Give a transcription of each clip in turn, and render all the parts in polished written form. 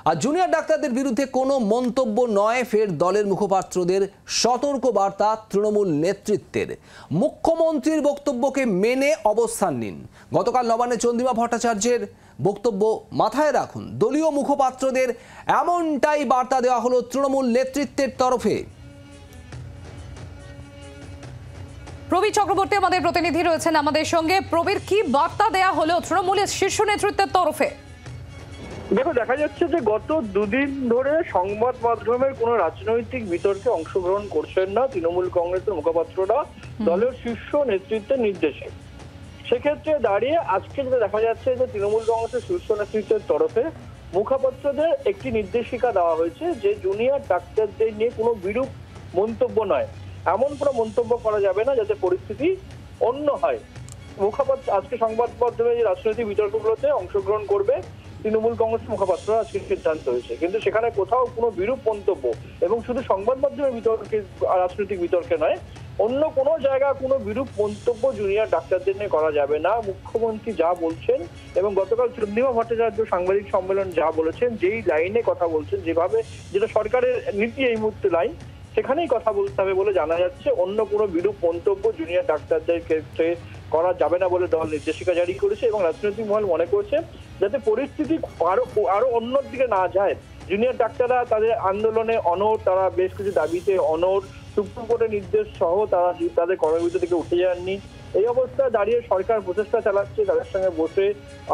আর junior ডাক্তারদের বিরুদ্ধে কোনো মন্তব্য নয়, ফের দলের মুখপাত্রদের সতর্ক বার্তা তৃণমূল নেতৃত্বের। মুখ্যমন্ত্রীর বক্তব্যকে মেনে অবস্থান নিন। গতকাল নবান্নে চন্দ্রিমা ভট্টাচার্যের বক্তব্য মাথায় রাখুন। দলীয় মুখপাত্রদের এমনটাই বার্তা দেওয়া হলো তৃণমূল নেতৃত্বের তরফে। প্রবীর চক্রবর্তী আমাদের প্রতিনিধি রয়েছেন আমাদের সঙ্গে। প্রবীর, কি বার্তা দেয়া হলো তৃণমূলের শীর্ষ নেতৃত্বের তরফে? দেখো, দেখা যাচ্ছে যে গত দুদিন ধরে সংবাদ মাধ্যমের কোনো রাজনৈতিক বিতর্কে অংশগ্রহণ করছেন না তৃণমূল কংগ্রেসের মুখপাত্ররা দলের শীর্ষ নেতৃত্বের নির্দেশে। সেক্ষেত্রে দাঁড়িয়ে আজকে যেটা দেখা যাচ্ছে যে তৃণমূল কংগ্রেসের শীর্ষ নেতৃত্বের তরফে মুখপাত্রদের একটি নির্দেশিকা দেওয়া হয়েছে যে জুনিয়র ডাক্তারদের নিয়ে কোনো বিরূপ মন্তব্য নয়, এমন কোনো মন্তব্য করা যাবে না যাতে পরিস্থিতি অন্য হয়। মুখপাত্র আজকে সংবাদ মাধ্যমে যে রাজনৈতিক বিতর্কগুলোতে অংশগ্রহণ করবে তৃণমূল কংগ্রেসের মুখপাত্র আজকে সিদ্ধান্ত হয়েছে, কিন্তু সেখানে কোথাও কোনো বিরূপ মন্তব্য এবং শুধু সংবাদ মাধ্যমের বিতর্কে রাজনৈতিক বিতর্কে নয়, অন্য কোনো জায়গায় কোনো বিরূপ মন্তব্য জুনিয়র ডাক্তারদের নিয়ে করা যাবে না। মুখ্যমন্ত্রী যা বলছেন এবং গতকাল চন্দ্রিমা ভট্টাচার্য সাংবাদিক সম্মেলন যা বলেছেন, যেই লাইনে কথা বলছেন, যেভাবে যেটা সরকারের নীতি এই মুহূর্তে লাইন, সেখানেই কথা বলতে হবে বলে জানা যাচ্ছে। অন্য কোনো বিরূপ মন্তব্য জুনিয়র ডাক্তারদের ক্ষেত্রে করা যাবে না বলে দল নির্দেশিকা জারি করেছে এবং রাজনৈতিক মহল মনে করছে যাতে পরিস্থিতি আরো অন্যর দিকে না যায়। জুনিয়র ডাক্তাররা তাদের আন্দোলনে অনড়, তারা বেশ কিছু দাবিতে অনড়, সুপ্রিম কোর্টের নির্দেশ সহ তারা তাদের কর্মবিরতি থেকে উঠে যাননি। এই অবস্থায় দাঁড়িয়ে সরকার প্রচেষ্টা চালাচ্ছে তাদের সঙ্গে বসে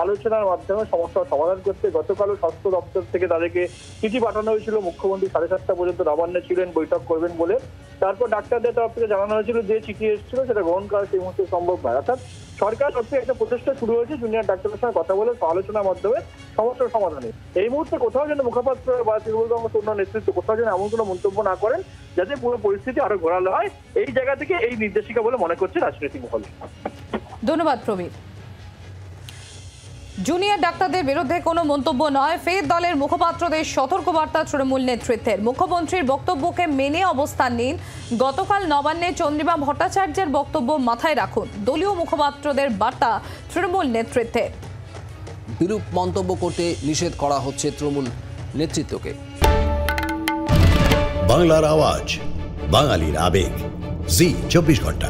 আলোচনার মাধ্যমে সমস্যার সমাধান করতে। গতকালও স্বাস্থ্য দপ্তর থেকে তাদেরকে চিঠি পাঠানো হয়েছিল, মুখ্যমন্ত্রী 7:30 পর্যন্ত নবান্নে ছিলেন বৈঠক করবেন বলে। তারপর ডাক্তারদের তরফ থেকে জানানো হয়েছিল যে চিঠি এসেছিল সেটা গ্রহণ করা সেই মুহূর্তে সম্ভব নয়। অর্থাৎ সরকার তরফ থেকে একটা প্রচেষ্টা শুরু হয়েছে জুনিয়র ডাক্তারদের সঙ্গে কথা বলে আলোচনার মাধ্যমে সমস্যার সমাধানে। এই মুহূর্তে কোথাও যেন মুখপাত্র বা তৃণমূল কংগ্রেস অন্য নেতৃত্ব কোথাও যেন এমন কোনো মন্তব্য না করেন যাতে পুরো পরিস্থিতি আরো ঘোরালো হয়, এই জায়গা থেকে এই নির্দেশিকা বলে মনে করছে রাজনৈতিক মহল। ধন্যবাদ প্রবীর। জুনিয়র ডাক্তারদের বিরুদ্ধে কোনো মন্তব্য নয়, ফের দলের মুখপাত্রদের সতর্কবার্তা তৃণমূল নেতৃত্বের। মুখ্যমন্ত্রীর বক্তব্যকে মেনে অবস্থান নিন। গতকাল নবান্নে চন্দ্রিমা ভট্টাচার্যের বক্তব্য মাথায় রাখুন। দলীয় মুখপাত্রদের বার্তা তৃণমূল নেতৃত্বের। বিরূপ মন্তব্য করতে নিষেধ করা হচ্ছে তৃণমূল নেতৃত্বকে। বাংলার আওয়াজ, বাঙালির আবেগ, জি 24 ঘন্টা।